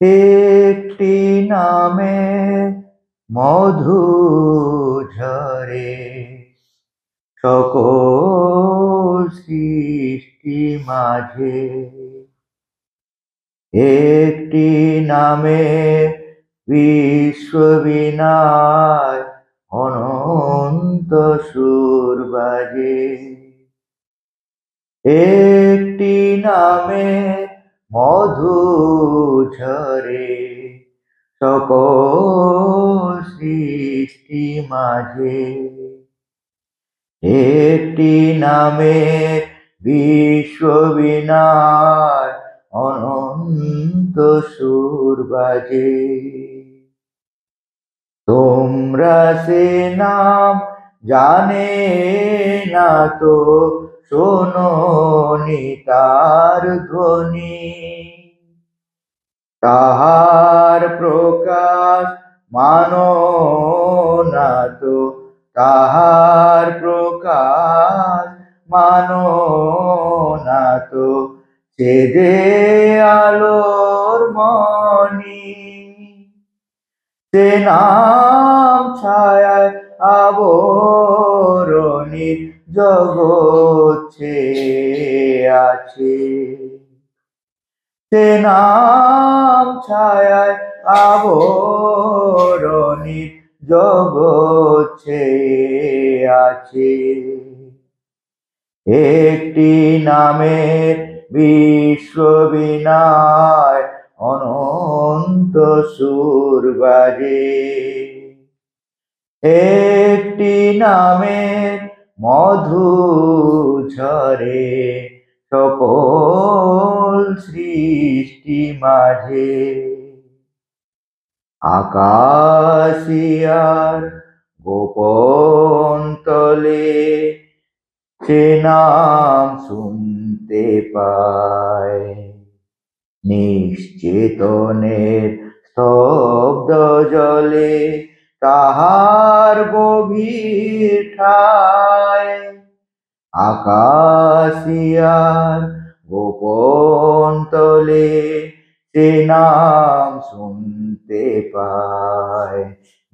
একটি নামে মধু ঝরে সকল সৃষ্টি মাঝে। একটি নামে বিশ্ববিনায় অনন্ত সুর বাজে। একটি নামে মধু ঝরে সকল সৃষ্টি মাঝে। একটি নামে বিশ্ববিনায় অনন্ত সুর বাজে। তোমরা সে নাম জানে না তো শোনোনি তার ধ্বনি। তাহার প্রকাশ মানো না তো, তাহার প্রকাশ মানো না তো, সে যে আলোর মণি। সে নাম ছায়ায় আবরণীর জগৎ ছেয়ে আছে। সে নাম ছায়ায় আবরণীর জগৎ ছেয়ে আছে। একটি নামের বিশ্ববিনায় অনন্ত সুর বাজে। একটি নামের মধু ঝরে সকল সৃষ্টি মাঝে। আকাশিয়ার গোপন তলে সে নাম শুনতে পায়। নিশ্চেতনের স্তব্ধ জলে তাহার গভীর ঠায়। আকাশিয়ার গোপন তলে সে নাম শুনতে পায়।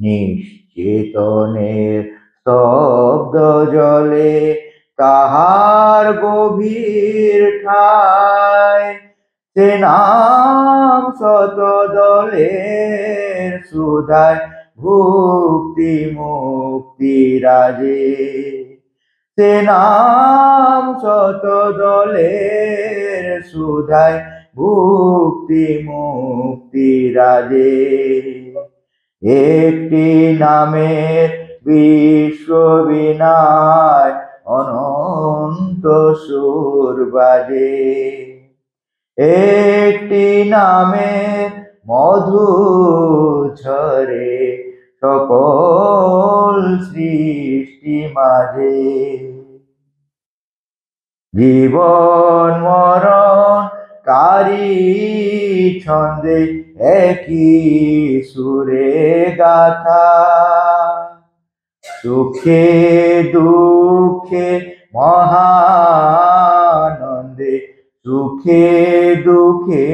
নিশ্চেতনের স্তব্ধ জলে তাহার গভীর ঠায়। সে নাম শত দলের সুধায় ভুক্তি মুক্তি রাজে। সে নাম শত দলের সুধায় ভুক্তি মুক্তি রাজে। একটি নামের বিশ্ববিনায় অনন্ত সুর বাজে। একটি নামের মধু ঝরে সকল সৃষ্টি মাঝে। জীবন মরণ তারি ছন্দে একই সুরে গাথা। সুখে দুঃখে মহানন্দে, সুখে দুঃখে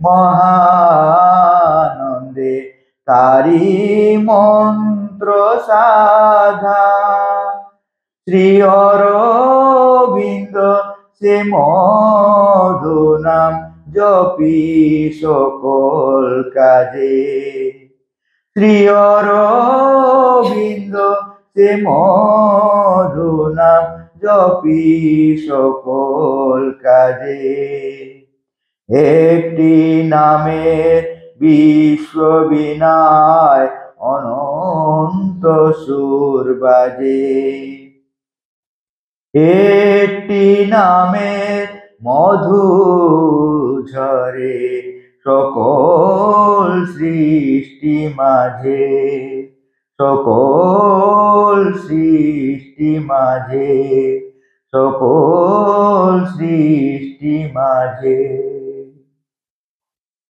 মহানন্দে তারি মন্ত্র সাধা। শ্রী অরবিন্দ সে মধু নাম জপি সকল কাজে। শ্রী অরবিন্দ সে মধু নাম জপি সকল কাজে। একটি নামের বিশ্ববিনায় অনন্ত সুর বাজে। একটি নামের মধু ঝরে সকল সৃষ্টি মাঝে। সকল সৃষ্টি মাঝে, সকল সৃষ্টি মাঝে।